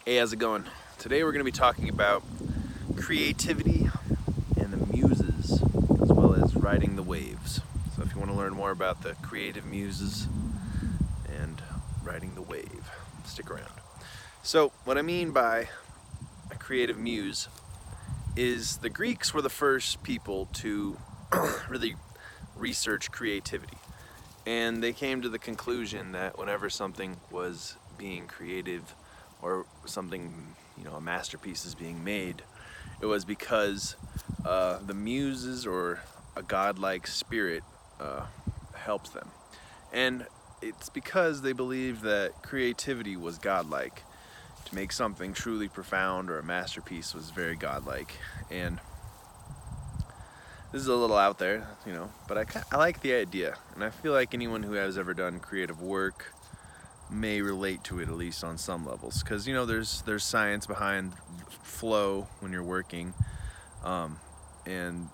Hey, how's it going? Today we're going to be talking about creativity and the muses, as well as riding the waves. So if you want to learn more about the creative muses and riding the wave, stick around. So what I mean by a creative muse is the Greeks were the first people to really research creativity. And they came to the conclusion that whenever something was being creative or something, a masterpiece is being made, it was because the muses or a godlike spirit helped them. And it's because they believed that creativity was godlike. To make something truly profound or a masterpiece was very godlike. And this is a little out there, but I like the idea, and I feel like anyone who has ever done creative work may relate to it, at least on some levels, because there's science behind flow when you're working, and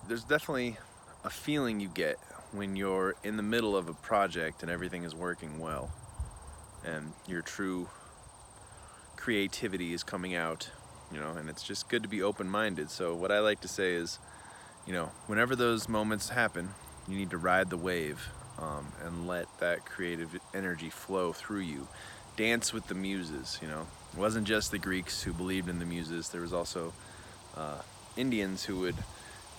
there's definitely a feeling you get when you're in the middle of a project and everything is working well, and your true creativity is coming out, and it's just good to be open-minded. So what I like to say is, whenever those moments happen, you need to ride the wave and let that creative energy flow through you. Dance with the muses, It wasn't just the Greeks who believed in the muses. There was also Indians who would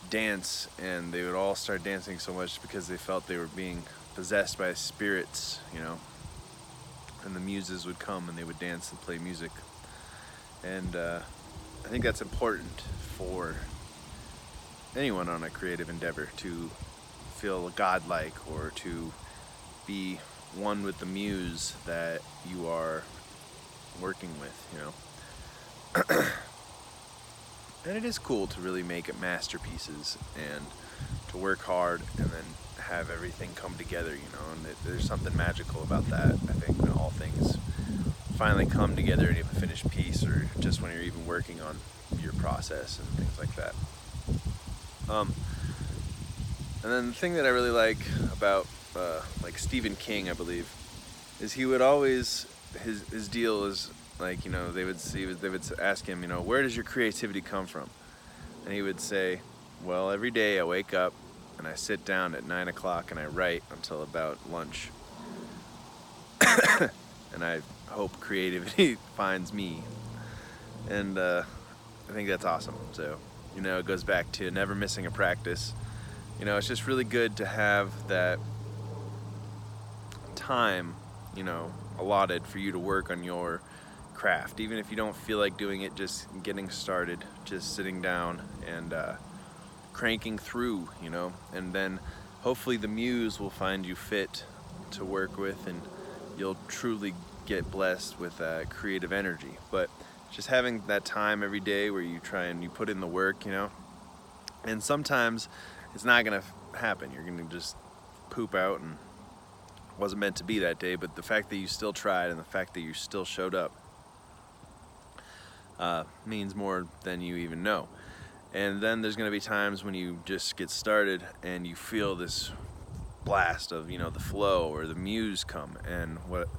dance, and they would all start dancing so much because they felt they were being possessed by spirits, And the muses would come and they would dance and play music. And I think that's important for anyone on a creative endeavor, to feel godlike or to be one with the muse that you are working with, And it is cool to really make masterpieces and to work hard and then have everything come together, and there's something magical about that. I think when all things finally come together and you have a finished piece, or just when you're even working on your process and things like that. And then the thing that I really like about like Stephen King, I believe, is he would always, his deal is like, they would ask him, where does your creativity come from? And he would say, well, every day I wake up and I sit down at 9 o'clock and I write until about lunch. And I hope creativity finds me. And I think that's awesome. So, it goes back to never missing a practice. It's just really good to have that time, allotted for you to work on your craft. Even if you don't feel like doing it, just getting started, just sitting down and cranking through, and then hopefully the muse will find you fit to work with, and you'll truly get blessed with creative energy. But just having that time every day where you try and you put in the work, and sometimes it's not gonna happen. You're gonna just poop out and it wasn't meant to be that day, but the fact that you still tried and the fact that you still showed up means more than you even know. And then there's gonna be times when you just get started and you feel this blast of, the flow or the muse come, and what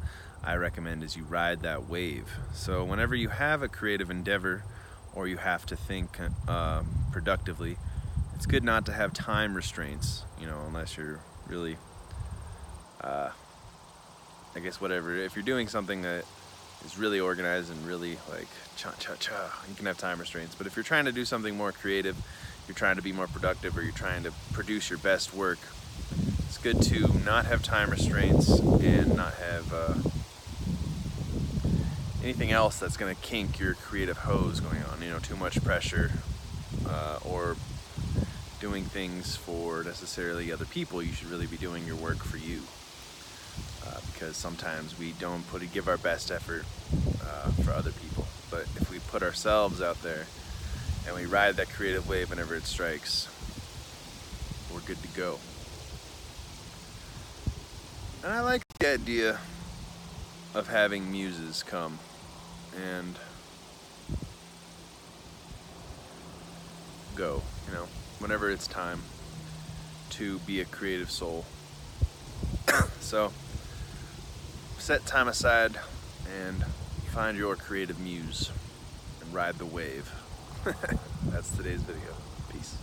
I recommend is you ride that wave. So whenever you have a creative endeavor or you have to think productively, it's good not to have time restraints, unless you're really, I guess whatever. If you're doing something that is really organized and really like cha-cha-cha, you can have time restraints. But if you're trying to do something more creative, you're trying to be more productive, or you're trying to produce your best work, it's good to not have time restraints and not have anything else that's going to kink your creative hose going on, too much pressure, or doing things for necessarily other people. You should really be doing your work for you, because sometimes we don't give our best effort for other people. But if we put ourselves out there and we ride that creative wave whenever it strikes, we're good to go. And I like the idea of having muses come and go, whenever it's time to be a creative soul. So set time aside and find your creative muse and ride the wave. That's today's video. Peace.